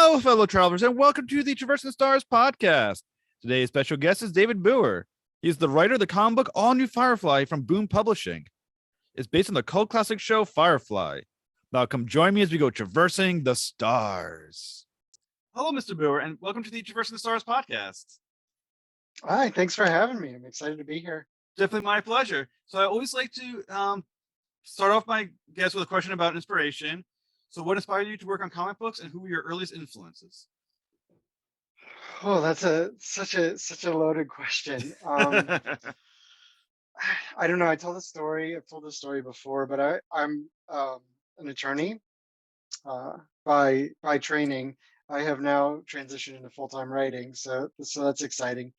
Hello, fellow travelers, and welcome to the Traversing the Stars podcast. Today's special guest is David Booher. He's the writer of the comic book All New Firefly from Boom Publishing. It's based on the cult classic show Firefly. Now come join me as we go traversing the stars. Hello, Mr. Booher, and welcome to the Traversing the Stars podcast. Hi, thanks for having me. I'm excited to be here. Definitely my pleasure. So I always like to start off my guests with a question about inspiration. So what inspired you to work on comic books, and who were your earliest influences? Oh, that's such a loaded question. I don't know. I've told the story before, but I'm an attorney by training. I have now transitioned into full-time writing, so that's exciting.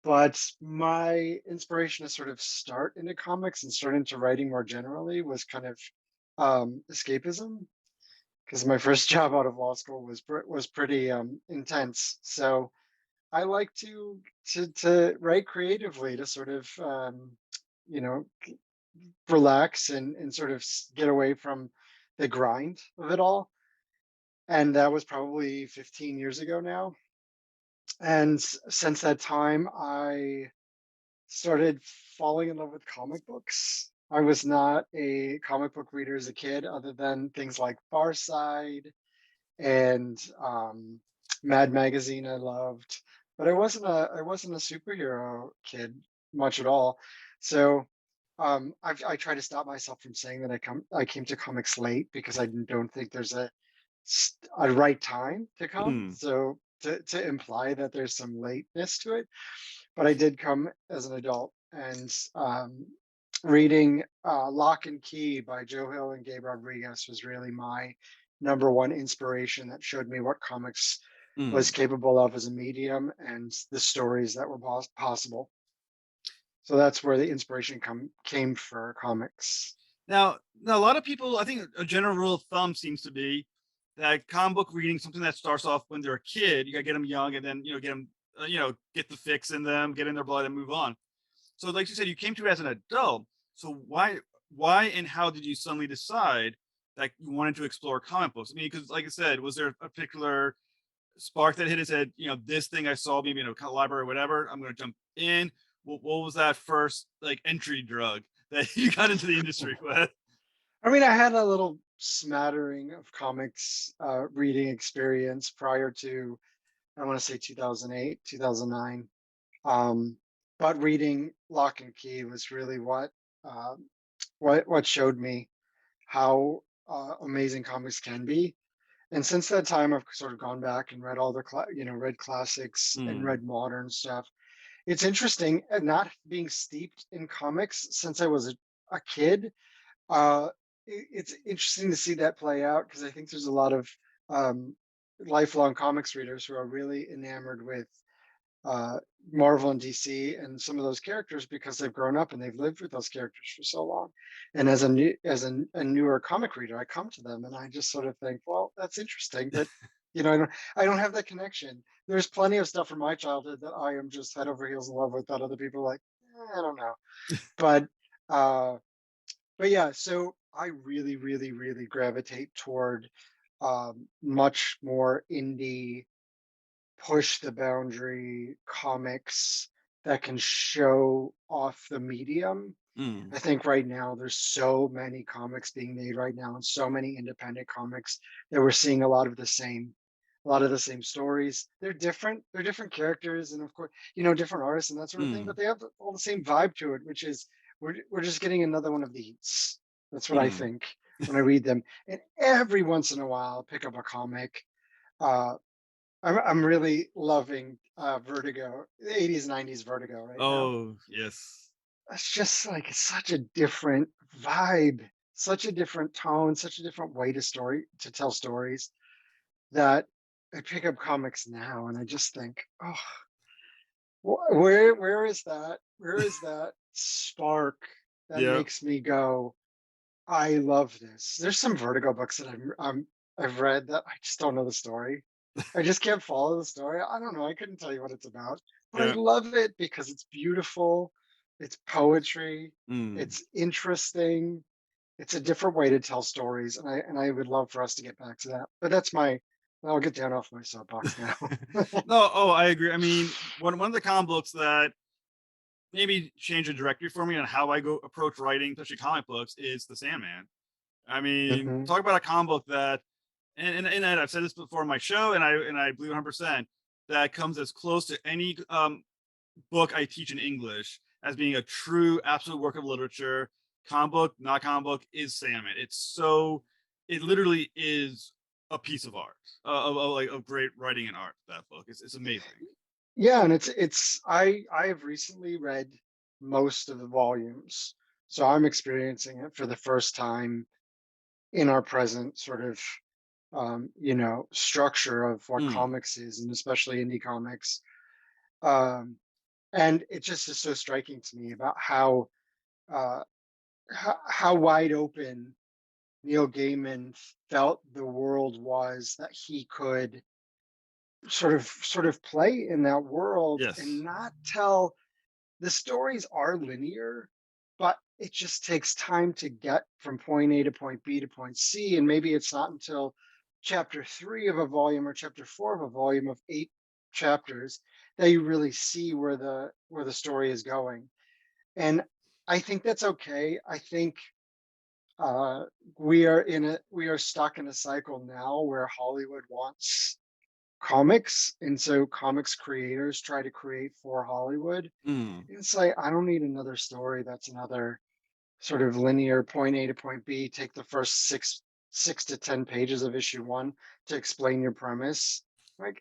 But my inspiration to sort of start into comics and start into writing more generally was kind of escapism, because my first job out of law school was pretty intense. So I like to write creatively to sort of you know relax and sort of get away from the grind of it all. And that was probably 15 years ago now. And since that time, I started falling in love with comic books. I was not a comic book reader as a kid, other than things like Far Side and Mad Magazine I loved, but I wasn't a superhero kid much at all. So I try to stop myself from saying that I came to comics late, because I don't think there's a right time to come. So to imply that there's some lateness to it, but I did come as an adult. And reading Lock and Key by Joe Hill and Gabe Rodriguez was really my number one inspiration that showed me what comics was capable of as a medium and the stories that were possible. So that's where the inspiration came for comics. Now, a lot of people, I think a general rule of thumb seems to be that comic book reading, something that starts off when they're a kid, you got to get them young and then, get them, get the fix in them, get in their blood and move on. So like you said, you came to it as an adult. So why and how did you suddenly decide that you wanted to explore comic books? I mean, because like I said, was there a particular spark that hit and said, this thing I saw maybe in a library or whatever, I'm going to jump in? What was that first like entry drug that you got into the industry with? I mean, I had a little smattering of comics reading experience prior to, I want to say 2008, 2009. But reading Lock and Key was really what showed me how amazing comics can be. And since that time, I've sort of gone back and read all the read classics and read modern stuff. It's interesting, not being steeped in comics since I was a kid. It's interesting to see that play out, because I think there's a lot of lifelong comics readers who are really enamored with Marvel and DC and some of those characters, because they've grown up and they've lived with those characters for so long. And as a newer comic reader, I come to them and I just sort of think, well, that's interesting, but I don't have that connection. There's plenty of stuff from my childhood that I am just head over heels in love with, that other people are like, I don't know. But yeah, so I really, really, really gravitate toward much more indie, push the boundary comics that can show off the medium. I think right now there's so many comics being made right now, and so many independent comics, that we're seeing a lot of the same stories. They're different characters, and of course, different artists and that sort of thing, but they have all the same vibe to it, which is we're just getting another one of these. That's what I think when I read them. And every once in a while I'll pick up a comic. I'm really loving Vertigo, the 80s, 90s Vertigo right now. Oh, yes. It's just like such a different vibe, such a different tone, such a different way to tell stories, that I pick up comics now and I just think, oh, where is that? Where is that spark that makes me go, I love this? There's some Vertigo books that I've read that I just don't know the story. I just can't follow the story. I don't know. I couldn't tell you what it's about, but I love it because it's beautiful. It's poetry. It's interesting. It's a different way to tell stories, and I would love for us to get back to that. But that's my I'll get down off my soapbox now. No, oh, I agree. I mean, one of the comic books that maybe changed the directory for me on how I go approach writing, especially comic books, is The Sandman. I mean, Hmm. talk about a comic book that, and I've said this before on my show, and I believe 100% that comes as close to any book I teach in English as being a true, absolute work of literature. Comic book, not comic book, is Sandman. It literally is a piece of art, of great writing and art. That book, it's amazing. Yeah, and I have recently read most of the volumes, so I'm experiencing it for the first time in our present sort of structure of what Mm, comics is, and especially indie comics. Um, and it just is so striking to me about uh, how wide open Neil Gaiman felt the world was that he could sort of play in that world and yes. not tell. The stories are linear, but it just takes time to get from point A to point B to point C. And maybe it's not until chapter three of a volume or chapter four of a volume of eight chapters that you really see where the story is going. And I think that's okay. I think uh, we are stuck in a cycle now where Hollywood wants comics, and so comics creators try to create for Hollywood. Mm, It's like, I don't need another story that's another sort of linear point A to point B. Take the first six to 10 pages of issue one to explain your premise. Like,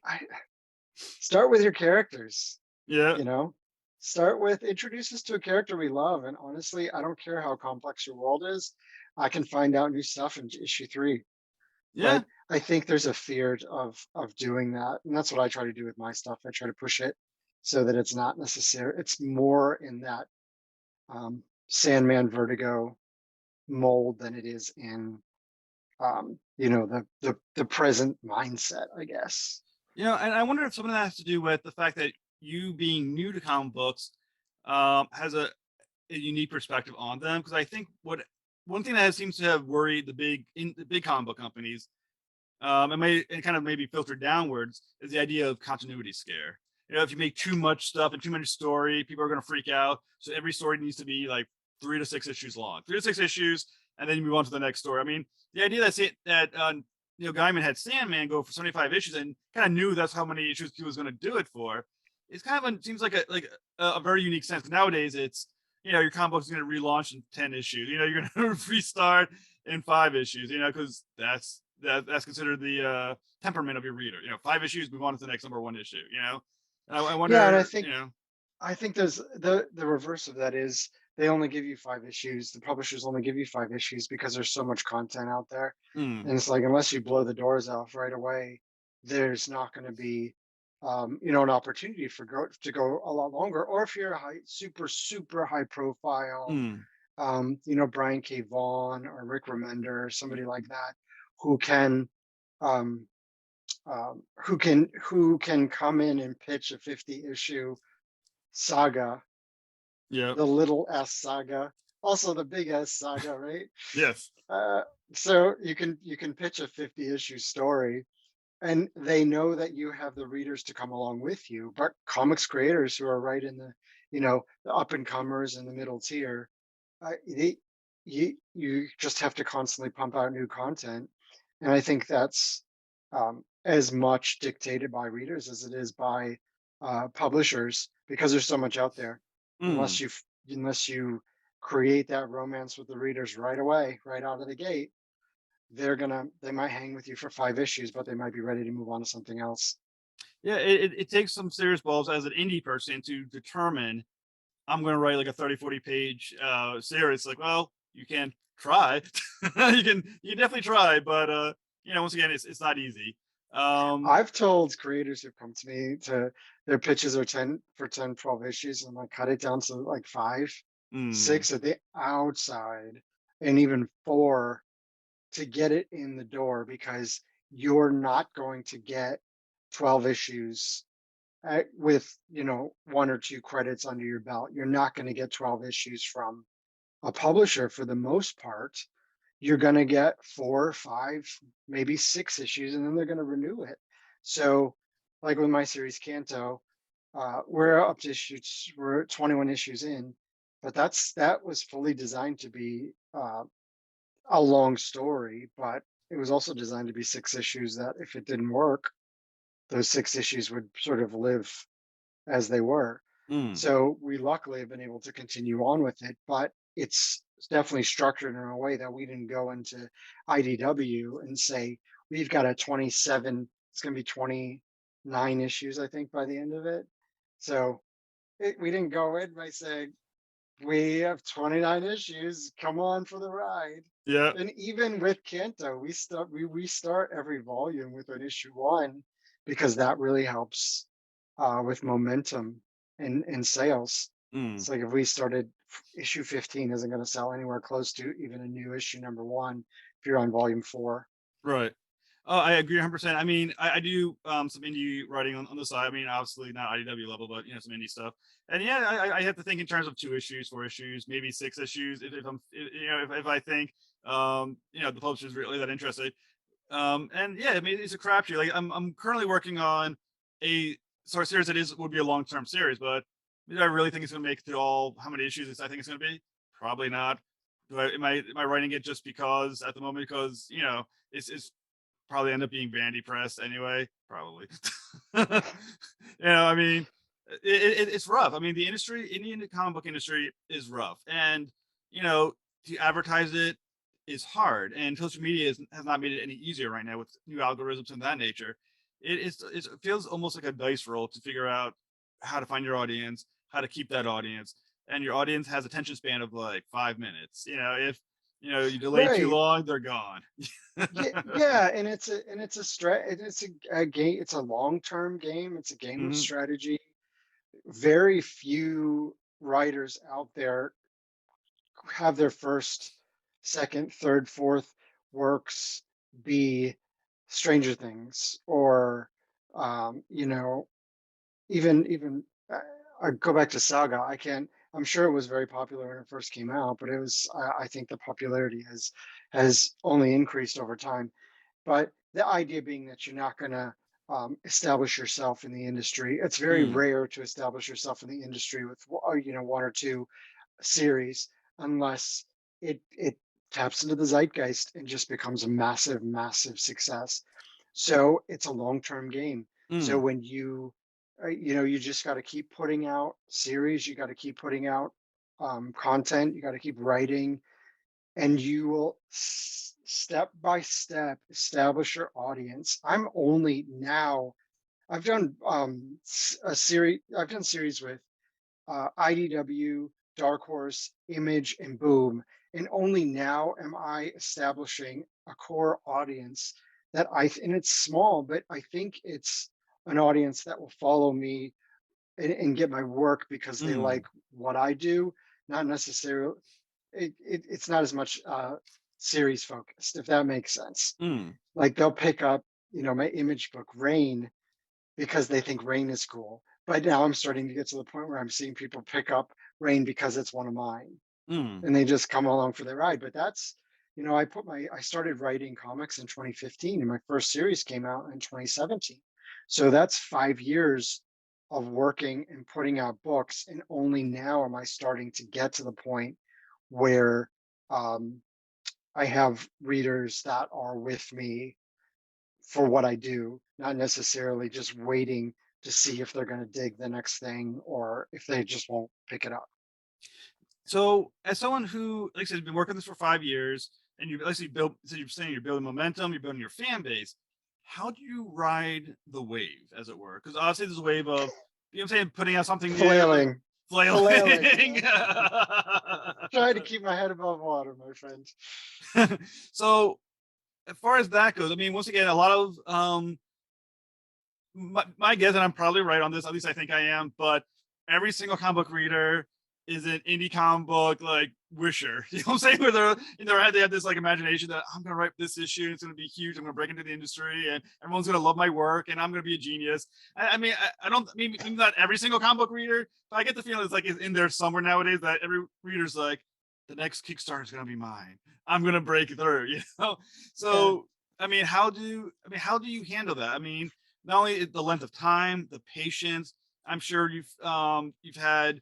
start with your characters, yeah, you know? Start with introduce us to a character we love. And honestly, I don't care how complex your world is. I can find out new stuff in issue three. yeah. But I think there's a fear of doing that. And that's what I try to do with my stuff. I try to push it so that it's not necessary. It's more in that Sandman Vertigo mold than it is in the present mindset, I guess. And I wonder if some of that has to do with the fact that you being new to comic books has a unique perspective on them. Because I think what one thing that seems to have worried the big comic book companies, and kind of maybe filtered downwards, is the idea of continuity scare. If you make too much stuff and too much story, people are going to freak out. So every story needs to be like 3 to 6 issues long, 3 to 6 issues, and then you move on to the next story. I mean, the idea that Gaiman had Sandman go for 75 issues and kind of knew that's how many issues he was going to do it for, is kind of seems like a very unique sense. 'Cause nowadays, it's your comic book is going to relaunch in 10 issues. You're going to restart in 5 issues. Because that's considered the temperament of your reader. 5 issues, move on to the next number one issue. I Yeah, and I wonder. think I think there's the reverse of that is they only give you five issues. The publishers only give you five issues because there's so much content out there. Mm, And it's like unless you blow the doors off right away, there's not going to be an opportunity for growth to go a lot longer. Or if you're a super high profile, mm, Brian K. Vaughan or Rick Remender or somebody like that who can um, who can come in and pitch a 50 issue saga, yep. the little S saga, also the big S saga, right? Yes. Uh, so you can pitch a 50 issue story, and they know that you have the readers to come along with you. But comics creators who are right in the up and comers and the middle tier, they you just have to constantly pump out new content, and I think that's as much dictated by readers as it is by publishers because there's so much out there. Mm. Unless you create that romance with the readers right away, right out of the gate, they might hang with you for five issues, but they might be ready to move on to something else. Yeah, it takes some serious balls as an indie person to determine I'm going to write like a 30, 40 page series. Like, well, you can try. you can definitely try, but once again, it's not easy. Um, I've told creators who've come to me to their pitches are 10 for 10, 12 issues. And I'm like, cut it down to like five, mm, six at the outside, and even four to get it in the door because you're not going to get 12 issues with, one or two credits under your belt. You're not going to get 12 issues from a publisher for the most part. you're going to get 4 or 5, maybe 6 issues, and then they're going to renew it. So, like with my series Canto, we're up to issues, we're 21 issues in, but that was fully designed to be a long story, but it was also designed to be 6 issues that if it didn't work, those 6 issues would sort of live as they were. Mm. So we luckily have been able to continue on with it, but it's definitely structured in a way that we didn't go into IDW and say, we've got a 27, it's going to be 29 issues, I think, by the end of it. So we didn't go in by saying, we have 29 issues, come on for the ride. Yeah. And even with Canto, we start every volume with an issue 1 because that really helps with momentum and sales. Mm. It's like if we started issue 15 isn't going to sell anywhere close to even a new issue number 1 if you're on volume 4. Right. Oh, I agree 100%. I mean, I do some indie writing on the side. I mean, obviously not IDW level, but some indie stuff. And yeah, I have to think in terms of 2 issues, 4 issues, maybe 6 issues. If I'm, if I think, the publisher's really that interested. And yeah, I mean, it's a crapshoot. Like I'm currently working on a sort of series that would be a long-term series, but do I really think it's going to make it to all how many issues I think it's going to be? Probably not. Am I writing it just because at the moment because it's probably end up being Vandy Press anyway. Probably. I mean, it's rough. I mean, the industry, Indian comic book industry is rough, and to advertise it is hard, and social media has not made it any easier right now with new algorithms and that nature. It feels almost like a dice roll to figure out how to find your audience, how to keep that audience, and your audience has attention span of like 5 minutes. If you delay too Right. long, they're gone. Yeah, yeah, and it's a game, it's a long-term game, it's a game of Mhm. strategy. Very few writers out there have their first, second, third, fourth works be Stranger Things or you know, even uh, I go back to Saga. I can't. I'm sure it was very popular when it first came out, but it was. I think the popularity has only increased over time. But the idea being that you're not going to establish yourself in the industry. It's very Mm. rare to establish yourself in the industry with 1 or 2 series, unless it taps into the zeitgeist and just becomes a massive, massive success. So it's a long-term game. So Mm. when you just got to keep putting out series, you got to keep putting out content, you got to keep writing, and you will step by step establish your audience. I'm only now, I've done I've done series with IDW, Dark Horse, Image, and Boom. And only now am I establishing a core audience and it's small, but I think it's an audience that will follow me and get my work because they Mm. like what I do, not necessarily, it's not as much series focused, if that makes sense. Mm. Like they'll pick up, my image book, Rain, because they think Rain is cool. But now I'm starting to get to the point where I'm seeing people pick up Rain because it's one of mine Mm. and they just come along for the ride. But I started writing comics in 2015 and my first series came out in 2017. So that's 5 years of working and putting out books. And only now am I starting to get to the point where um, I have readers that are with me for what I do, not necessarily just waiting to see if they're going to dig the next thing or if they just won't pick it up. So, as someone who, like I said, has been working this for 5 years, and you actually built, so you're saying you're building momentum, you're building your fan base. How do you ride the wave, as it were? Because obviously there's a wave of, I'm saying, putting out something new, Flailing, flailing, flailing. trying to keep my head above water, my friend. So, as far as that goes, I mean, once again, a lot of my guess, and I'm probably right on this, at least I think I am, but every single comic book reader is an indie comic book like wisher. You know what I'm saying? Where they're in their head, they have this like imagination that I'm gonna write this issue, and it's gonna be huge. I'm gonna break into the industry, and everyone's gonna love my work, and I'm gonna be a genius. I mean, I don't I mean maybe not every single comic book reader, but I get the feeling it's like in there somewhere nowadays that every reader's like, the next Kickstarter is gonna be mine. I'm gonna break through, you know? Yeah. So, how do you handle that? I mean, not only the length of time, the patience, I'm sure you've had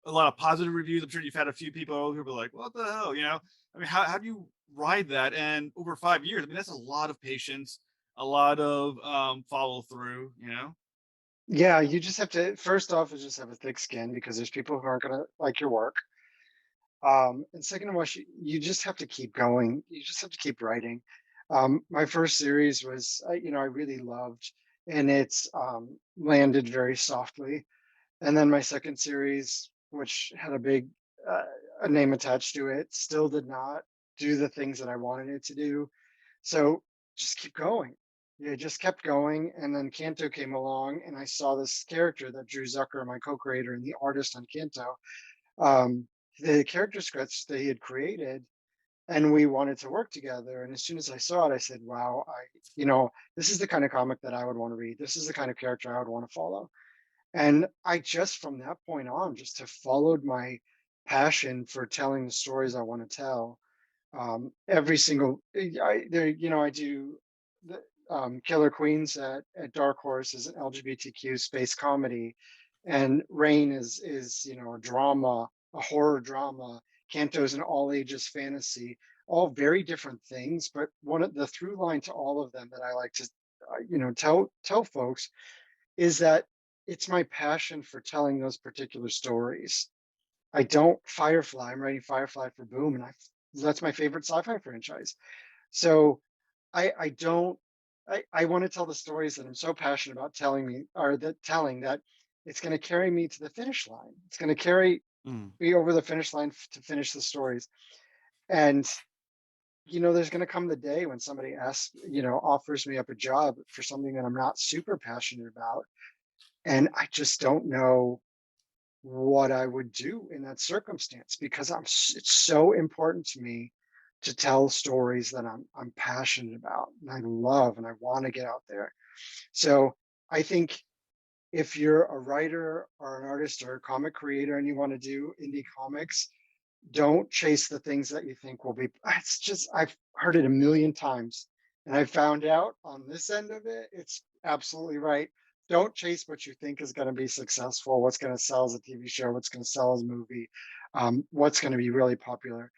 a lot of positive reviews. I'm sure you've had a few people who were like, "What the hell?" You know? I mean, how do you ride that? And over 5 years, I mean, that's a lot of patience, a lot of follow through, you know? Yeah, you just have to first off is just have a thick skin because there's people who aren't gonna like your work. And second of all, you just have to keep going. You just have to keep writing. My first series was, I really loved, and it's landed very softly. And then my second series, which had uh, a name attached to it, still did not do the things that I wanted it to do. So just keep going. Yeah, just kept going. And then Canto came along, and I saw this character that Drew Zucker, my co-creator and the artist on Canto, um, the character scripts that he had created, and we wanted to work together. And as soon as I saw it, I said, "Wow, this is the kind of comic that I would want to read. This is the kind of character I would want to follow." And I just from that point on just have followed my passion for telling the stories I want to tell. Every single I there I do the Killer Queens at Dark Horse is an LGBTQ space comedy, and Rain is a drama, a horror drama. Canto's an all ages fantasy, all very different things. But one of the through line to all of them that I like to tell folks is that it's my passion for telling those particular stories. I don't Firefly. I'm writing Firefly for Boom, and that's my favorite sci-fi franchise. So I don't I want to tell the stories that I'm so passionate about telling that it's going to carry me to the finish line. It's going to carry Mm. me over the finish line to finish the stories. And there's going to come the day when somebody offers me up a job for something that I'm not super passionate about, and I just don't know what I would do in that circumstance because it's so important to me to tell stories that I'm passionate about and I love and I want to get out there. So I think if you're a writer or an artist or a comic creator and you want to do indie comics, don't chase the things that you think will be. It's just I've heard it a million times, and I found out on this end of it, it's absolutely right. Don't chase what you think is going to be successful, what's going to sell as a TV show, what's going to sell as a movie, what's going to be really popular.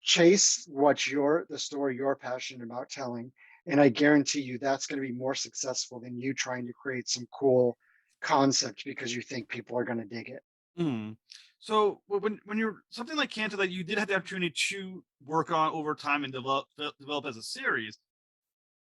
Chase the story you're passionate about telling, and I guarantee you that's going to be more successful than you trying to create some cool concept because you think people are going to dig it. Mm. So when you're something like Canto that you did have the opportunity to work on over time and develop as a series,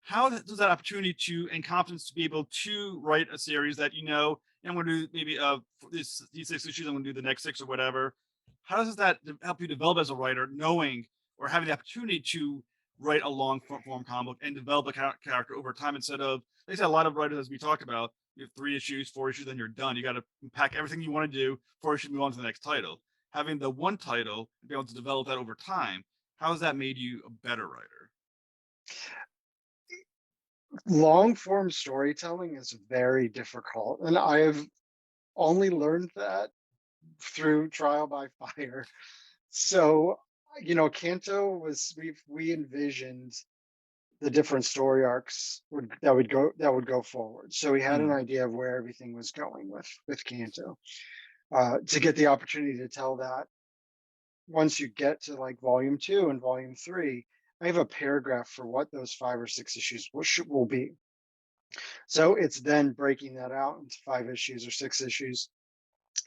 how does that opportunity to and confidence to be able to write a series that I'm going to do maybe for these 6 issues, I'm going to do the next six or whatever. How does that help you develop as a writer, knowing or having the opportunity to write a long form comic book and develop a character over time instead of, like I said, a lot of writers, as we talk about, you have 3 issues, 4 issues, then you're done. You got to pack everything you want to do, 4 issues, move on to the next title. Having the one title and be able to develop that over time, how has that made you a better writer? Long form storytelling is very difficult, and I've only learned that through trial by fire. So, Canto we envisioned the different story arcs that would go forward. So we had an Mm, idea of where everything was going with Canto. To get the opportunity to tell that once you get to like volume 2 and volume 3, I have a paragraph for what those 5 or 6 issues will be. So it's then breaking that out into 5 issues or 6 issues,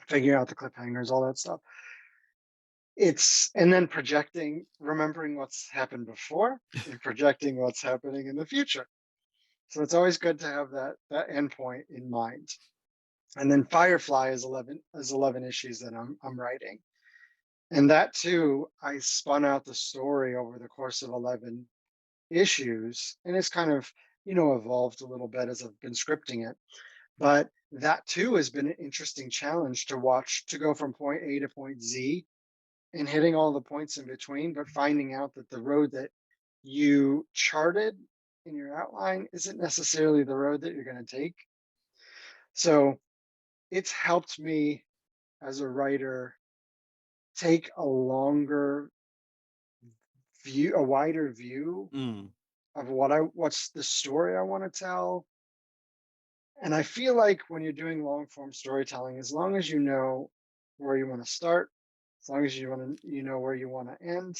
figuring out the cliffhangers, all that stuff. It's and then remembering what's happened before and projecting what's happening in the future. So it's always good to have that endpoint in mind. And then Firefly is 11 issues that I'm writing. And that too, I spun out the story over the course of 11 issues. And it's kind of, evolved a little bit as I've been scripting it. But that too has been an interesting challenge to watch to go from point A to point Z and hitting all the points in between, but finding out that the road that you charted in your outline isn't necessarily the road that you're going to take. So it's helped me as a writer take a longer view, a wider view Mm. of what's the story I want to tell. And I feel like when you're doing long form storytelling, as long as you know where you want to start, as long as you know where you want to end,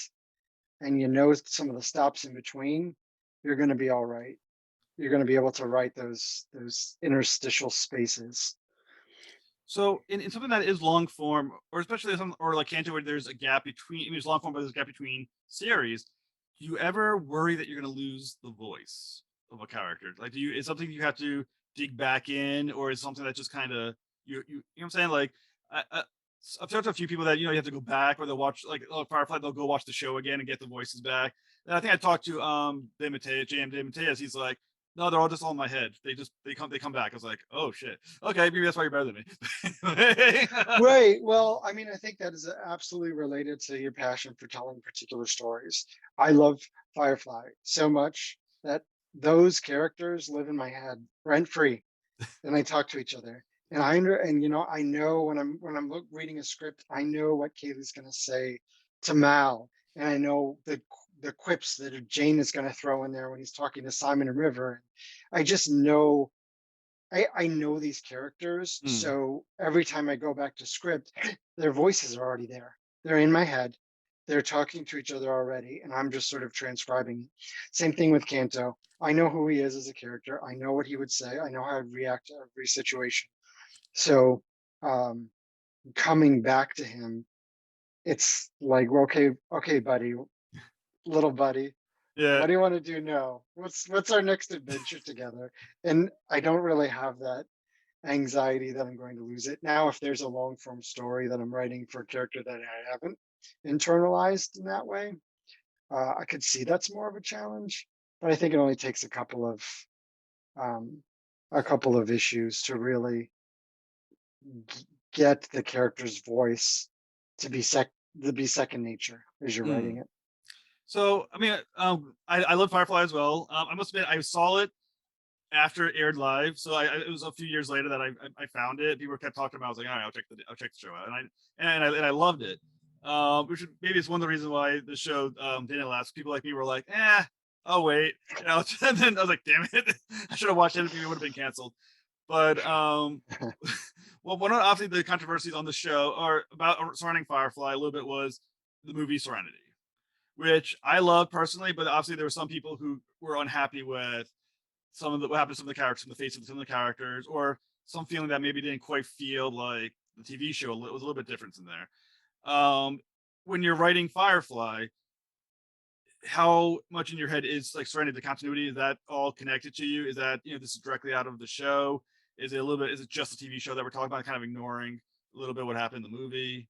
and you know some of the stops in between, you're going to be all right. You're going to be able to write those interstitial spaces. So in something that is long form, or especially some, or like Canto, where there's a gap between, I mean, there's long form, but there's a gap between series. Do you ever worry that you're going to lose the voice of a character? Like, do you is something you have to dig back in, or is something that just kind of you know what I'm saying? Like, I've talked to a few people that you have to go back, or they'll watch like Firefly, they'll go watch the show again and get the voices back. And I think I talked to De Mateus. He's like, no, they're all just all in my head. They come back. I was like, oh shit. Okay, maybe that's why you're better than me. Right. Well, I mean, I think that is absolutely related to your passion for telling particular stories. I love Firefly so much that those characters live in my head rent free, and they talk to each other. And I know when I'm reading a script, I know what Kaylee's going to say to Mal, and I know the quips that Jane is going to throw in there when he's talking to Simon and River. I just know I know these characters, Mm, so every time I go back to script, their voices are already there. They're in my head. They're talking to each other already, and I'm just sort of transcribing. Same thing with Canto. I know who he is as a character. I know what he would say. I know how I'd react to every situation. So um, coming back to him, it's like, well, okay, buddy, little buddy, yeah. what do you want to do now? What's our next adventure together? And I don't really have that anxiety that I'm going to lose it. Now, if there's a long form story that I'm writing for a character that I haven't internalized in that way, I could see that's more of a challenge. But I think it only takes um, a couple of issues to really get the character's voice to be second nature as you're writing Mm. it. So I mean, I love Firefly as well. I must admit, I saw it after it aired live. So it was a few years later that I found it. People kept talking about. It. I was like, all right, I'll check the show out, and I loved it. Which maybe it's one of the reasons why the show didn't last. People like me were like, oh wait, and then I was like, damn it, I should have watched it. Maybe it would have been canceled. But well, one of obviously the controversies on the show or about surrounding Firefly a little bit was the movie Serenity, which I love personally, but obviously there were some people who were unhappy with some of the what happened to some of the characters, in the face of some of the characters, or some feeling that maybe didn't quite feel like the TV show was a little bit different in there. When you're writing Firefly, how much in your head is like surrounding the continuity? Is that all connected to you? Is that this is directly out of the show? Is it a little bit? Is it just a TV show that we're talking about, kind of ignoring a little bit what happened in the movie?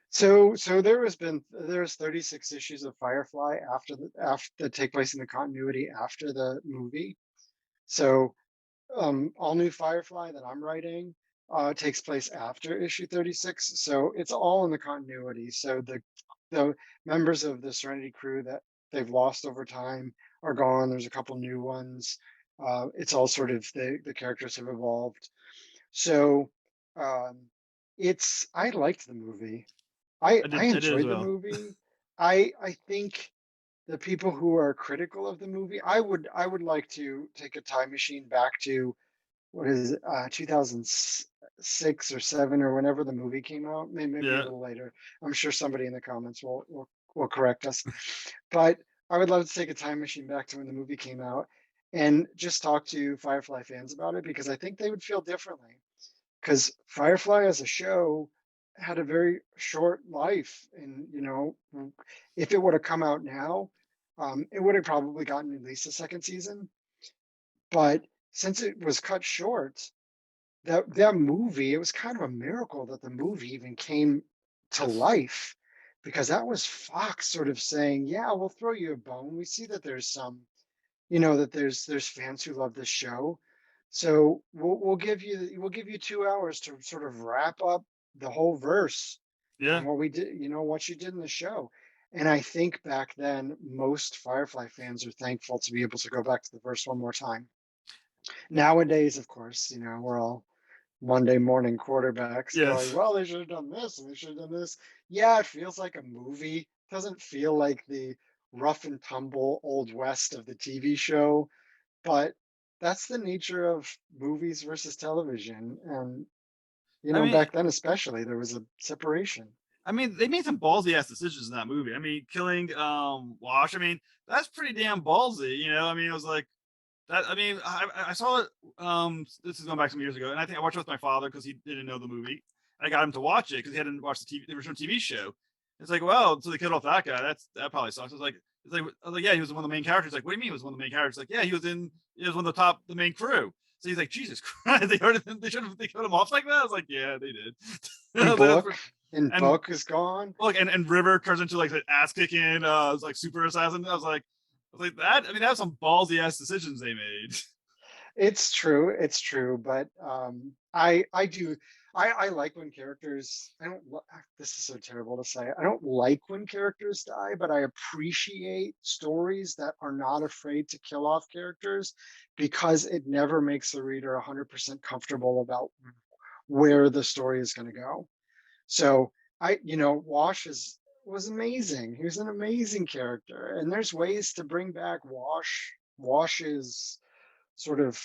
So there's 36 issues of Firefly after that take place in the continuity after the movie. So All New Firefly that I'm writing takes place after issue 36. So it's all in the continuity. So the members of the Serenity crew that they've lost over time are gone. There's a couple new ones. It's all sort of the characters have evolved. So um, it's I liked the movie. I I did as enjoyed the well. movie. I think the people who are critical of the movie, I would like to take a time machine back to what is it, 2006 or 7 or whenever the movie came out, maybe a Yeah, little later. I'm sure somebody in the comments will correct us. But I would love to take a time machine back to when the movie came out and just talk to Firefly fans about it because I think they would feel differently. Because Firefly as a show had a very short life, and if it would have come out now, it would have probably gotten at least a second season. But since it was cut short, that movie, it was kind of a miracle that the movie even came to yes, life because that was Fox sort of saying, "Yeah, we'll throw you a bone. We see that there's that there's fans who love this show. So we'll give you 2 hours to sort of wrap up the whole verse yeah. on what we did, what you did in the show." And I think back then most Firefly fans are thankful to be able to go back to the verse one more time. Nowadays, of course, we're all Monday morning quarterbacks going, Yes. well, they should have done this and they should have done this. Yeah, it feels like a movie. It doesn't feel like the rough and tumble old west of the TV show, but that's the nature of movies versus television. And, I mean, back then especially, there was a separation. they made some ballsy ass decisions in that movie. Killing Wash. That's pretty damn ballsy. It was like that. I saw it. This is going back some years ago, and I think I watched it with my father because he didn't know the movie. I got him to watch it because he hadn't watched the original TV show. It's like, well, so they killed off that guy. That probably sucks. I was like, yeah, he was one of the main characters. Like, what do you mean he was one of the main characters? Like, yeah, he was one of the main crew. So he's like, Jesus Christ, they killed him off like that. I was like, yeah, they did. And book and And book is gone. look, and River turns into like the ass kicking, like super assassin. I was like that. That was some ballsy ass decisions they made. It's true, but I do I like when characters I don't this is so terrible to say. I don't like when characters die, but I appreciate stories that are not afraid to kill off characters because it never makes the reader 100% comfortable about where the story is going to go. So Wash was amazing. He was an amazing character, and there's ways to bring back Wash's sort of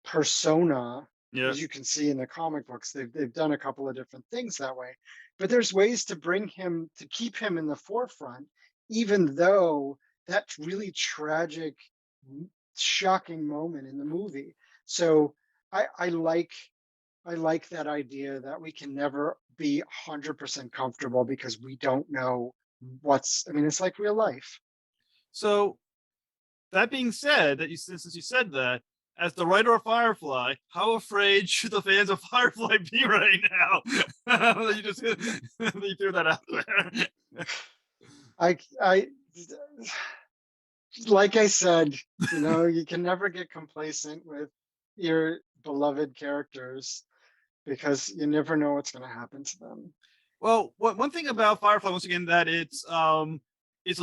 persona, Yeah. as you can see in the comic books. They've done a couple of different things that way, but there's ways to bring him to keep him in the forefront, even though that really tragic, shocking moment in the movie. So I like that idea that we can never be 100% comfortable because we don't know it's like real life. So that being said, since you said that, as the writer of Firefly, how afraid should the fans of Firefly be right now? You just you threw that out there. I like I said, you can never get complacent with your beloved characters because you never know what's going to happen to them. Well, one thing about Firefly, once again, that it's a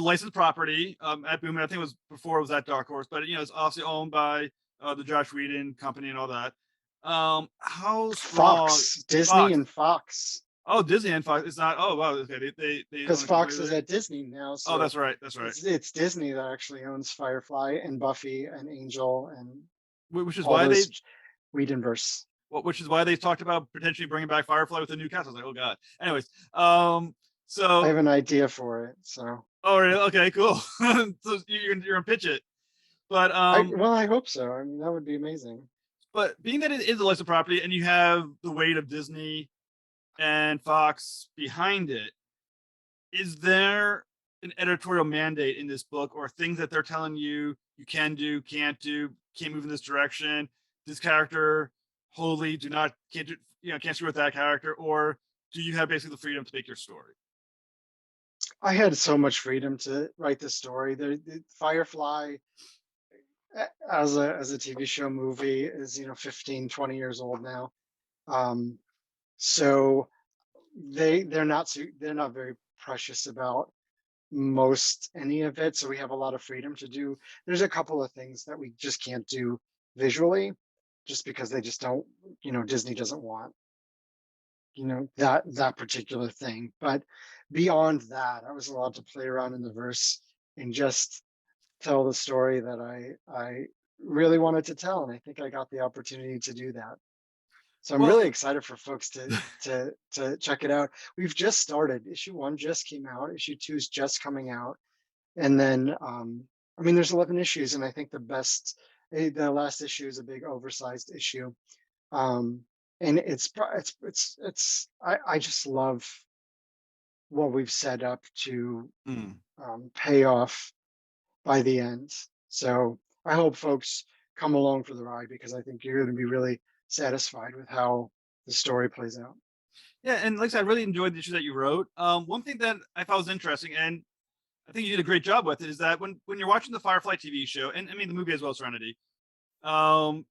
licensed property at Boom. I think it was before it was at Dark Horse, but it's obviously owned by the Josh Whedon company and all that. How strong Fox, Disney, Fox? and Fox, Oh, Disney and Fox. It's not. Oh, wow. Okay, they because own it Fox is completely. at Disney now, Oh, so that's right. That's right. it's Disney that actually owns Firefly and Buffy and Angel and Which is all why those Whedonverse. which is why they talked about potentially bringing back Firefly with a new cast. I was like, oh god. Anyways, I so have an idea for it, so oh really? Okay, cool. So you're gonna pitch it, but I hope so. That would be amazing. being that it is a licensed property and you have the weight of Disney and Fox behind it, is there an editorial mandate in this book or things that they're telling you can do, can't move in this direction? This character wholly do not can't do, can't screw with that character, or do you have basically the freedom to make your story? I had so much freedom to write the story. The Firefly as a TV show movie is 15, 20 years old now. Um, so they're not very precious about most any of it. So we have a lot of freedom to do. There's a couple of things that we just can't do visually, just because they just don't. Disney doesn't want that particular thing. But beyond that, I was allowed to play around in the verse and just tell the story that I really wanted to tell, and I think I got the opportunity to do that. So I'm Well, really excited for folks to check it out. We've just started. Issue 1 just came out. Issue 2 is just coming out, and then there's 11 issues, and I think the last issue is a big oversized issue, and I just love what we've set up to mm. pay off by the end. So I hope folks come along for the ride because I think you're going to be really satisfied with how the story plays out. Yeah, and like I said, I really enjoyed the issue that you wrote. One thing that I thought was interesting, and I think you did a great job with it, is that when you're watching the Firefly TV show, and the movie as well, Serenity. Um,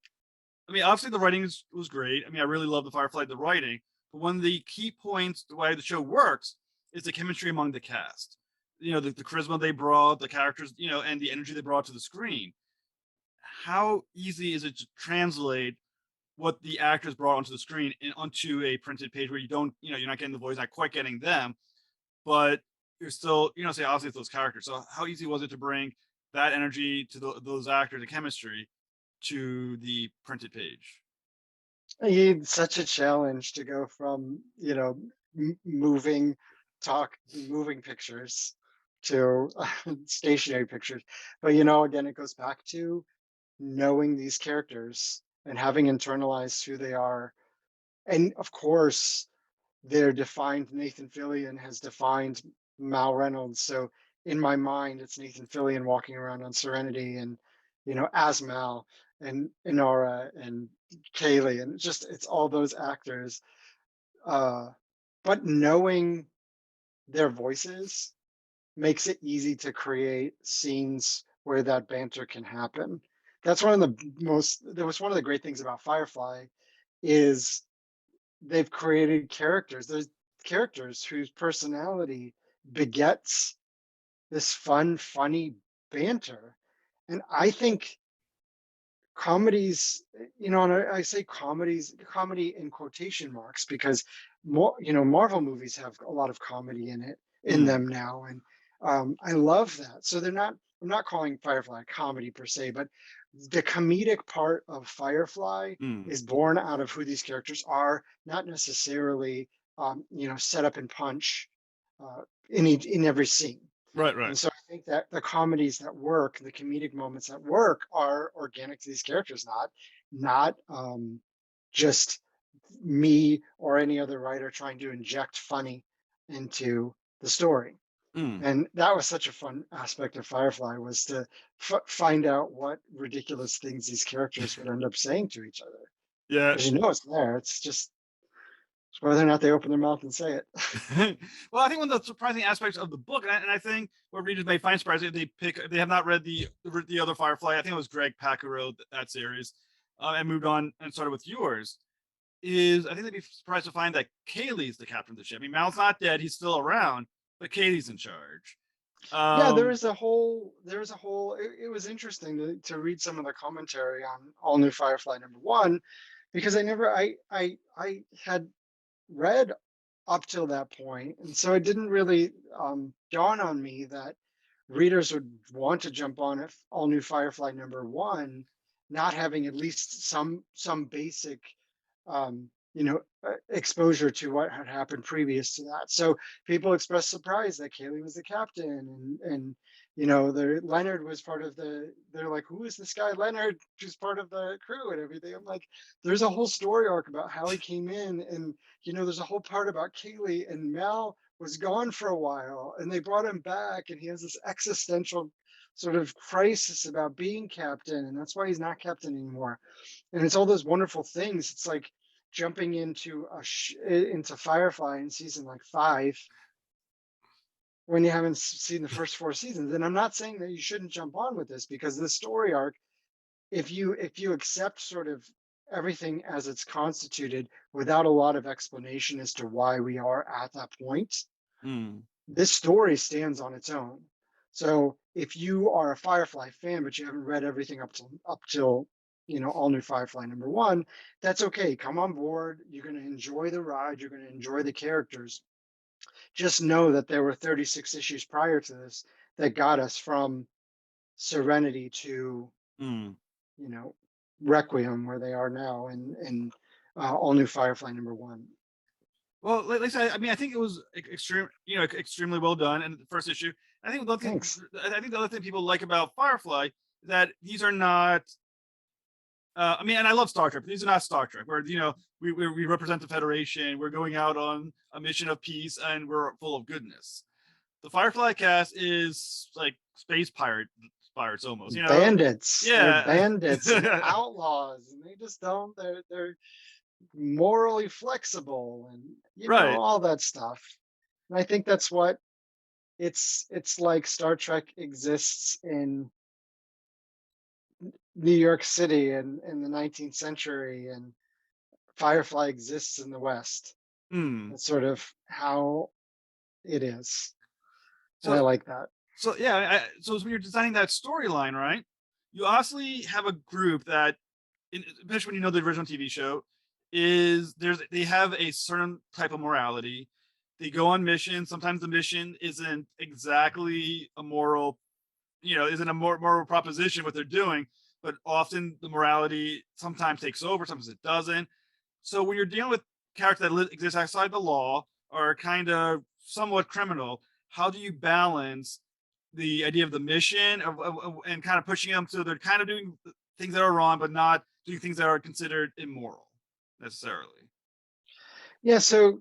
obviously the writing was great. I really love the Firefly, the writing, but one of the key points, the way the show works, is the chemistry among the cast. The charisma they brought, the characters, and the energy they brought to the screen. How easy is it to translate what the actors brought onto the screen and onto a printed page where you don't, you're not getting the voice, not quite getting them, but you're still, say obviously it's those characters. So how easy was it to bring that energy to those actors, the chemistry to the printed page? It's such a challenge to go from, moving pictures to stationary pictures. But, again, it goes back to knowing these characters and having internalized who they are. And of course, they're defined. Nathan Fillion has defined Mal Reynolds. So in my mind, it's Nathan Fillion walking around on Serenity and, as Mal and Inara and Kaylee, and it's all those actors. Uh, but knowing their voices makes it easy to create scenes where that banter can happen. That's one of the that was one of the great things about Firefly is they've created characters. There's characters whose personality begets this funny banter. And I think comedies, and I say comedy in quotation marks because Marvel movies have a lot of comedy in Mm, them now, and I love that. So they're not. I'm not calling Firefly a comedy per se, but the comedic part of Firefly mm. is born out of who these characters are, not necessarily set up and punch in every scene. Right, right. And so I think that the comedies that work, the comedic moments that work, are organic to these characters, not just me or any other writer trying to inject funny into the story. Mm. And that was such a fun aspect of Firefly, was to find out what ridiculous things these characters would end up saying to each other. Yeah. Because it's there. It's just whether or not they open their mouth and say it. Well, I think one of the surprising aspects of the book, and I think what readers may find surprising, they have not read the other Firefly. I think it was Greg Pak who wrote that series, and moved on and started with yours. Is I think they'd be surprised to find that Kaylee's the captain of the ship. I mean, Mal's not dead; he's still around, but Kaylee's in charge. Yeah, there Um, was a whole it was interesting to read some of the commentary on All New Firefly #1, because I had read up till that point, and so it didn't really dawn on me that readers would want to jump on if All New Firefly #1, not having at least some basic exposure to what had happened previous to that. So people expressed surprise that Kaylee was the captain, and the Leonard was part of they're like, who is this guy Leonard who's part of the crew and everything. I'm like, there's a whole story arc about how he came in, and there's a whole part about Kaylee, and Mal was gone for a while and they brought him back, and he has this existential sort of crisis about being captain, and that's why he's not captain anymore. And it's all those wonderful things. It's like jumping into Firefly in season like 5 when you haven't seen the first 4 seasons. And I'm not saying that you shouldn't jump on with this, because this story arc, if you accept sort of everything as it's constituted without a lot of explanation as to why we are at that point, mm, this story stands on its own. So if you are a Firefly fan, but you haven't read everything up till All New Firefly #1, that's okay. Come on board. You're going to enjoy the ride. You're going to enjoy the characters. Just know that there were 36 issues prior to this that got us from Serenity to mm. you know Requiem, where they are now, and All New Firefly #1. Well, like I said, I mean, I think it was extremely well done. And the first issue, Thanks. I think the other thing people like about Firefly is that these are not. I mean, and I love Star Trek, but these are not Star Trek, where we represent the Federation, we're going out on a mission of peace, and we're full of goodness. The Firefly cast is like space pirates almost, you know? Bandits. They're Yeah. bandits and outlaws, and they just don't. They're morally flexible, and Right. all that stuff. And I think that's what it's like. Star Trek exists in New York City in the 19th century, and Firefly exists in the West. Mm. That's sort of how it is, and I So like that. so yeah, so when you're designing that storyline, right? You obviously have a group that especially when you know the original TV show, is they have a certain type of morality. They go on missions. Sometimes the mission isn't exactly a moral, isn't a moral proposition what they're doing, but often the morality sometimes takes over, sometimes it doesn't. So when you're dealing with characters that exist outside the law or kind of somewhat criminal, how do you balance the idea of the mission and kind of pushing them so they're kind of doing things that are wrong, but not doing things that are considered immoral necessarily? Yeah, so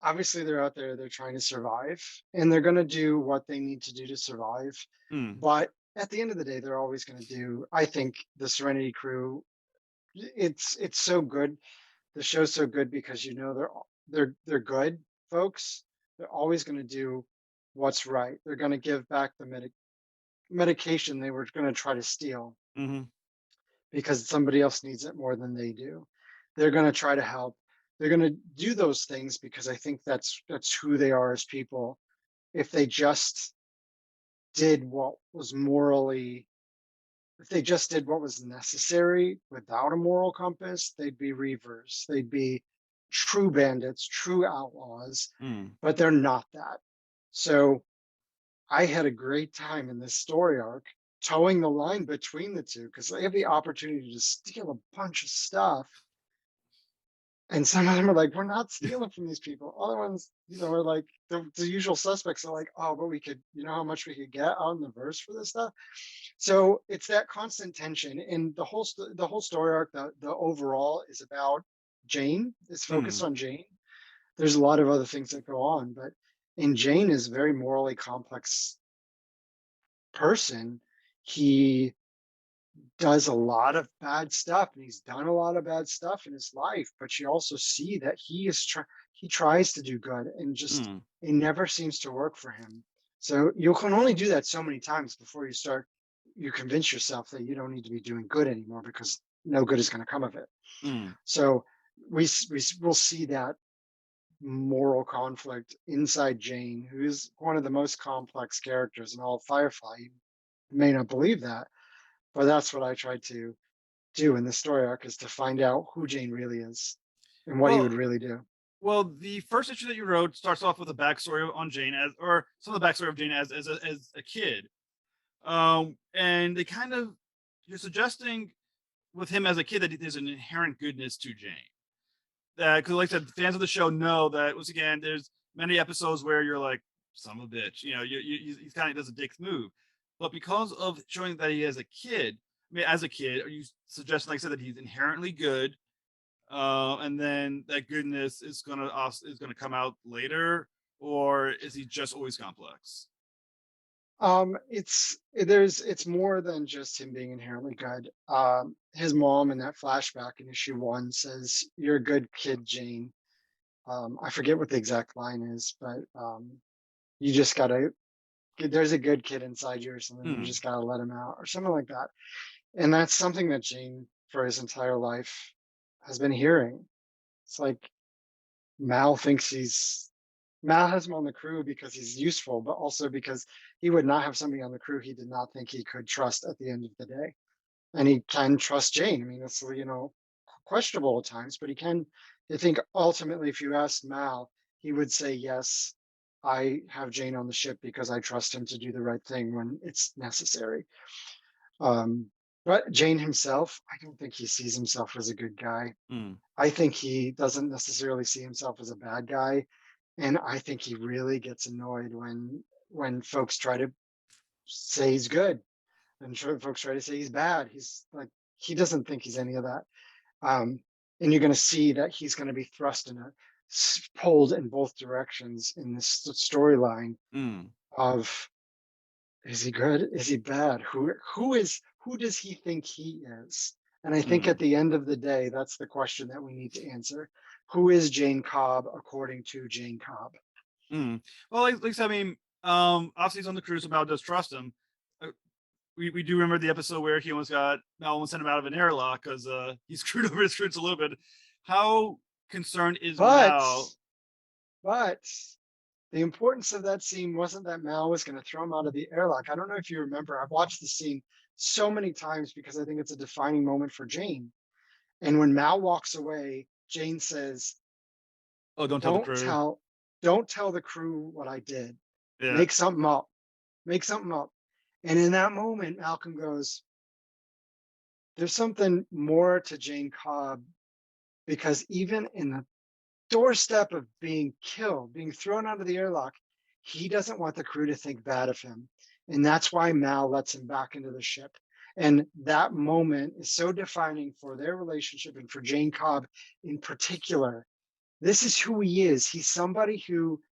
obviously they're out there, they're trying to survive, and they're gonna do what they need to do to survive. Mm, But at the end of the day, they're always gonna do, I think the Serenity crew, it's so good. The show's so good because they're good folks. They're always gonna do what's right. They're gonna give back the medication they were gonna try to steal hmm because somebody else needs it more than they do. They're going to try to help. They're going to do those things because I think that's who they are as people. If they just did what was morally, if they just did what was necessary without a moral compass, they'd be reavers. They'd be true bandits, true outlaws, mm, but they're not that. So I had a great time in this story arc towing the line between the two because they have the opportunity to steal a bunch of stuff. And some of them are like, we're not stealing from these people. Other ones, are like the usual suspects are like, oh, but we could, how much we could get on the verse for this stuff. So it's that constant tension, and the whole story arc, the overall is about Jane. It's focused mm, on Jane. There's a lot of other things that go on, but Jane is a very morally complex person. He does a lot of bad stuff, and he's done a lot of bad stuff in his life, but you also see that he tries to do good, and just mm, it never seems to work for him. So you can only do that so many times before you convince yourself that you don't need to be doing good anymore because no good is going to come of it. mm. So we will see that moral conflict inside Jane, who is one of the most complex characters in all of Firefly. You may not believe that, but that's what I tried to do in the story arc, is to find out who Jane really is and what he Well, would really do. well, the first issue that you wrote starts off with a backstory on Jane or some of the backstory of Jane as a kid. And they kind of you're suggesting with him as a kid that there's an inherent goodness to Jane. That because, like I said, fans of the show know that once again, there's many episodes where you're like, "Son of a bitch," he's kind of does a dick move, but because of showing that he as a kid, I mean, as a kid, are you suggesting, like I said, that he's inherently good, and then that goodness is gonna come out later, or is he just always complex? It's more than just him being inherently good. His mom in that flashback in issue 1 says, "You're a good kid, Jane." I forget what the exact line is, but you just gotta. There's a good kid inside you, or something. You Hmm. just gotta let him out, or something like that. And that's something that Jane, for his entire life, has been hearing. It's like Mal thinks he's Mal has him on the crew because he's useful, but also because he would not have somebody on the crew he did not think he could trust at the end of the day. And he can trust Jane. I mean, it's questionable at times, but he can. I think ultimately, if you ask Mal, he would say yes. I have Jane on the ship because I trust him to do the right thing when it's necessary. Um, but Jane himself, I don't think he sees himself as a good guy. Hmm. I think he doesn't necessarily see himself as a bad guy, and I think he really gets annoyed when folks try to say he's good and folks try to say he's bad. He's like, he doesn't think he's any of that. Um, and you're going to see that he's going to be thrust in pulled in both directions in this storyline Hmm. of, is he good? Is he bad? Who does he think he is? And I think Hmm. at the end of the day, that's the question that we need to answer. Who is Jane Cobb according to Jane Cobb? Hmm. Well, like I said, I mean, obviously he's on the cruise, so Mal does trust him. Uh, we do remember the episode where he Mal almost sent him out of an airlock because he screwed over his fruits a little bit. How concerned is But Mal? but the importance of that scene wasn't that Mal was going to throw him out of the airlock. I don't know if you remember. I've watched the scene so many times because I think it's a defining moment for Jane. And when Mal walks away, Jane says, Oh, don't tell the "Don't crew. tell, don't tell the crew what I did. Yeah. Make something up. Make something up." And in that moment, Malcolm goes, "There's something more to Jane Cobb because even in the doorstep of being killed, being thrown out of the airlock, he doesn't want the crew to think bad of him. And that's why Mal lets him back into the ship." And that moment is so defining for their relationship and for Jane Cobb in particular. This is who he is. He's somebody who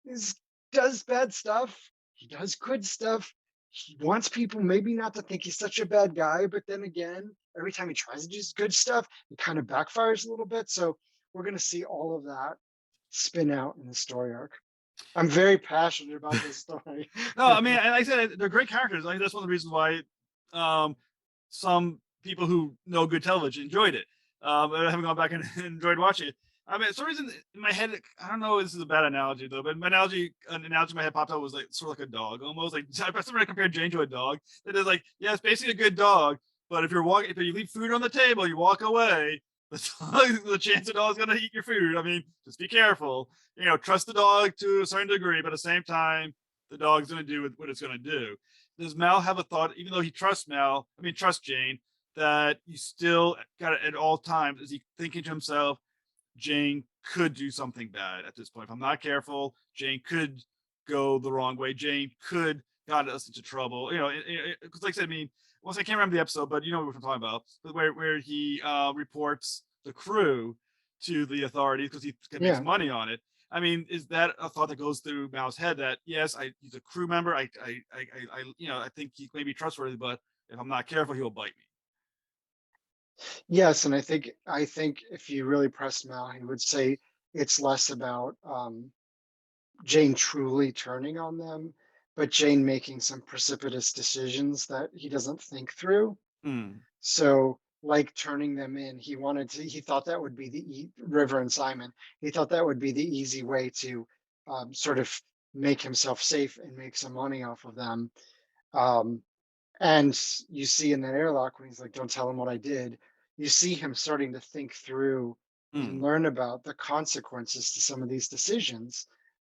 is, does bad stuff. He does good stuff. He wants people maybe not to think he's such a bad guy, but then again, every time he tries to do good stuff, it kind of backfires a little bit. So we're going to see all of that spin out in the story arc. I'm very passionate about this story. No, I mean, like I said, they're great characters. Like that's one of the reasons why um, some people who know good television enjoyed it. I haven't gone back and enjoyed watching it. I mean, for some reason in my head, I don't know. This is a bad analogy though, but an analogy in my head popped up was like sort of like a dog, almost like somebody compared Jane to a dog. That is like, yeah, it's basically a good dog, but if you leave food on the table, you walk away. The chance the dog's gonna eat your food. I mean, just be careful. Trust the dog to a certain degree, but at the same time, the dog's going to do what it's going to do. Does Mal have a thought, even though he trusts Jane, that you still got it at all times? Is he thinking to himself, Jane could do something bad at this point? If I'm not careful, Jane could go the wrong way. Jane could got us into trouble. Because like I said, I mean, once I can't remember the episode, but you know what I'm talking about, where he reports the crew to the authorities because he can make some Yeah. money on it. I mean, is that a thought that goes through Mal's head that yes, he's a crew member. I think he may be trustworthy, but if I'm not careful, he'll bite me. Yes, and I think if you really pressed Mal, he would say it's less about Jane truly turning on them, but Jane making some precipitous decisions that he doesn't think through. Hmm. So, like turning them in, he thought that would be River and Simon. He thought that would be the easy way to sort of make himself safe and make some money off of them. Um, and you see in that airlock when he's like, "Don't tell him what I did," you see him starting to think through and Hmm. learn about the consequences to some of these decisions.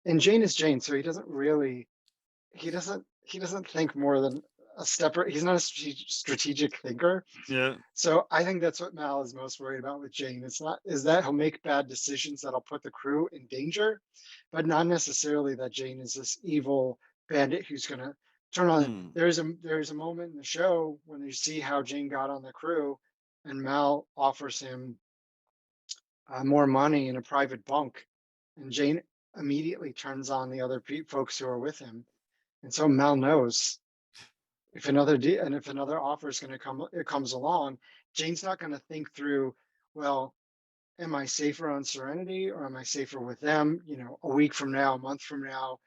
And Jane is Jane, so he doesn't think more than a step. He's not a strategic thinker. Yeah. So I think that's what Mal is most worried about with Jane. It's not is that he'll make bad decisions that'll put the crew in danger, but not necessarily that Jane is this evil bandit who's gonna turn on. Hmm. There's a moment in the show when you see how Jane got on the crew, and Mal offers him more money in a private bunk, and Jane immediately turns on the other folks who are with him, and so Mal knows if another offer is going to come, it comes along, Jane's not going to think through, well, am I safer on Serenity or am I safer with them? A week from now, a month from now,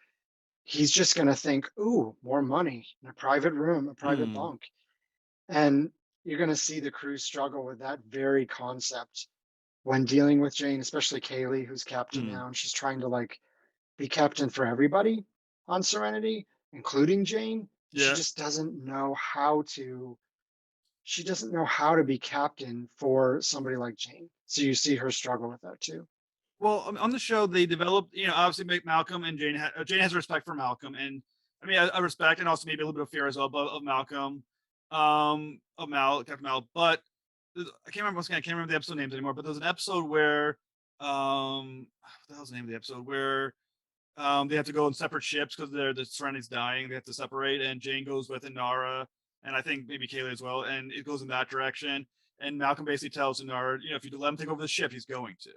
he's just going to think, ooh, more money in a private room, a private Hmm. bunk. And you're going to see the crew struggle with that very concept when dealing with Jane, especially Kaylee, who's captain Hmm. now, and she's trying to like be captain for everybody on Serenity, including Jane. She Yeah. just doesn't know how to she doesn't know how to be captain for somebody like Jane. So you see her struggle with that too. Well, on the show, they developed, obviously make Malcolm and Jane. Jane has respect for Malcolm, and I mean, I respect and also maybe a little bit of fear as well, but of Malcolm, Captain Mal. But I can't remember once again. I can't remember the episode names anymore. But there's an episode where, what the hell's the name of the episode where they have to go on separate ships because the Serenity's dying. They have to separate, and Jane goes with Inara, and I think maybe Kaylee as well, and it goes in that direction. And Malcolm basically tells Inara, if you let him take over the ship, he's going to.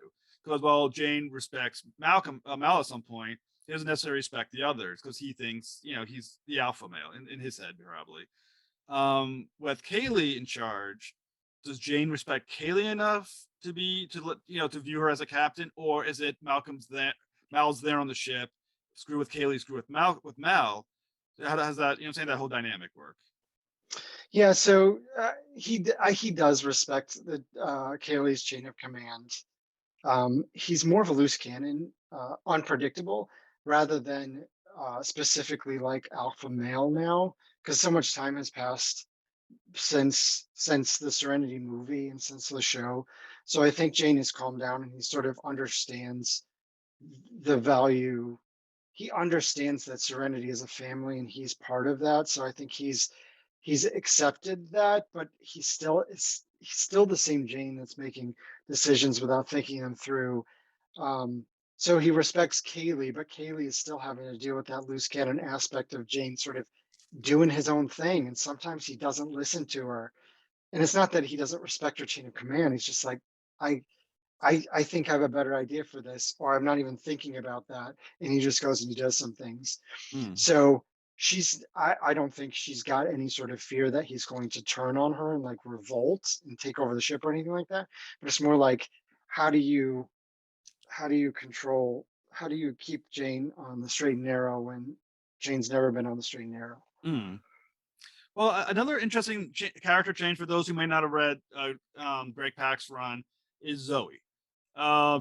Because while Jane respects Mal at some point, he doesn't necessarily respect the others because he thinks, he's the alpha male in his head, probably. With Kaylee in charge, does Jane respect Kaylee enough to view her as a captain, or is it Mal's there on the ship, screw with Kaylee, screw with Mal? How does that I'm saying that whole dynamic work? Yeah, so he does respect the Kaylee's chain of command. He's more of a loose cannon, unpredictable, rather than specifically like alpha male now. because so much time has passed since the Serenity movie and since the show. So I think Jane has calmed down and he sort of understands the value. He understands that Serenity is a family and he's part of that. So I think he's accepted that, but he's still the same Jane that's making decisions without thinking them through. Um, so he respects Kaylee, but Kaylee is still having to deal with that loose cannon aspect of Jane sort of doing his own thing, and sometimes he doesn't listen to her. And it's not that he doesn't respect her chain of command. He's just like, I I think I have a better idea for this, or I'm not even thinking about that. And he just goes and he does some things. Mm, So I don't think she's got any sort of fear that he's going to turn on her and like revolt and take over the ship or anything like that. But it's more like, how do you how do you control how do you keep Jane on the straight and narrow when Jane's never been on the straight and narrow? mm. Well, another interesting character change for those who may not have read Greg Pak's run is Zoe.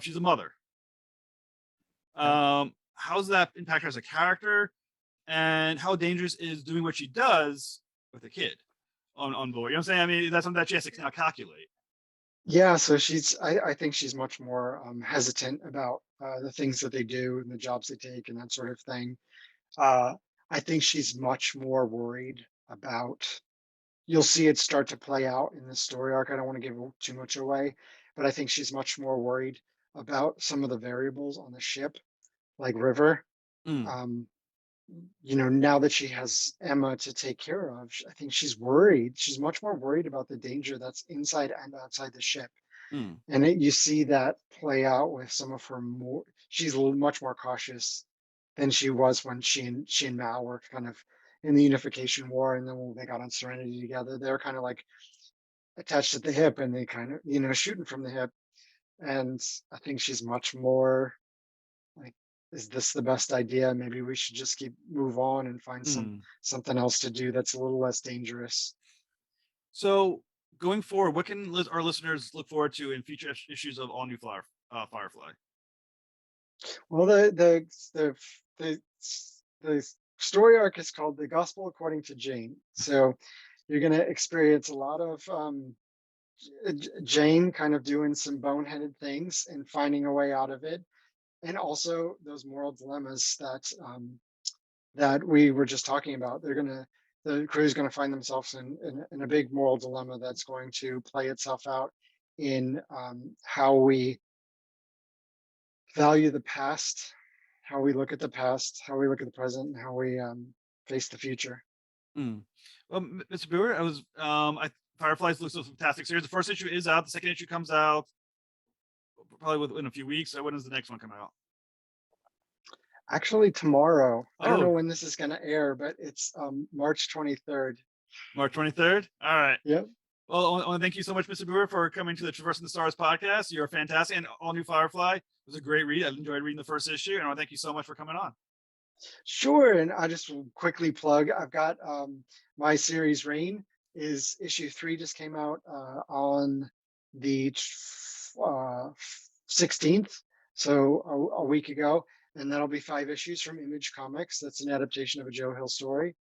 She's a mother. Yeah. How's that impact her as a character, and how dangerous is doing what she does with a kid on board? You know what I'm saying? I mean, that's something that she has to now calculate. Yeah, so I think she's much more hesitant about the things that they do and the jobs they take and that sort of thing. Uh, I think she's much more worried about, you'll see it start to play out in the story arc. I don't want to give too much away, but I think she's much more worried about some of the variables on the ship, like River. Mm, Um, now that she has Emma to take care of, I think she's worried. She's much more worried about the danger that's inside and outside the ship. mm, And you see that play out with some of her more, she's much more cautious than she was when she and Mal were kind of in the unification war. And then when they got on Serenity together, they were kind of like attached at the hip and they kind of, shooting from the hip. And I think she's much more like, is this the best idea? Maybe we should just move on and find mm. something else to do that's a little less dangerous. So going forward, what can our listeners look forward to in future issues of All New Firefly? Well, the story arc is called "The Gospel According to Jane." So you're going to experience a lot of Jane kind of doing some boneheaded things and finding a way out of it, and also those moral dilemmas that we were just talking about. The crew is going to find themselves in a big moral dilemma that's going to play itself out in how we value the past, how we look at the past, how we look at the present, and how we face the future. Mm. Well, Mr. Booher, Fireflies looks a fantastic series. The first issue is out. The second issue comes out probably within a few weeks. So when does the next one come out? Actually, tomorrow. I don't know Oh, when this is going to air, but it's March 23rd. March 23rd. All right. Yep. Well, I want to thank you so much, Mr. Booher, for coming to the Traversing the Stars podcast. You're fantastic. And All New Firefly was a great read. I enjoyed reading the first issue. And I want to thank you so much for coming on. Sure. And I just will quickly plug, I've got my series Reign is issue 3 just came out on the 16th. So a week ago. And that'll be 5 issues from Image Comics. That's an adaptation of a Joe Hill story.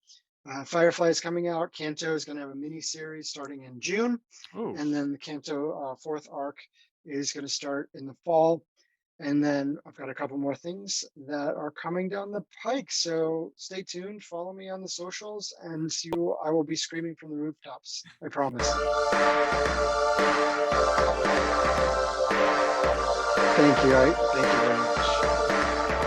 Firefly is coming out. Canto is going to have a mini series starting in June. Oh, And then the Canto 4th arc is going to start in the fall. And then I've got a couple more things that are coming down the pike. So stay tuned, follow me on the socials, and I will be screaming from the rooftops. I promise. Thank you. Thank you very much.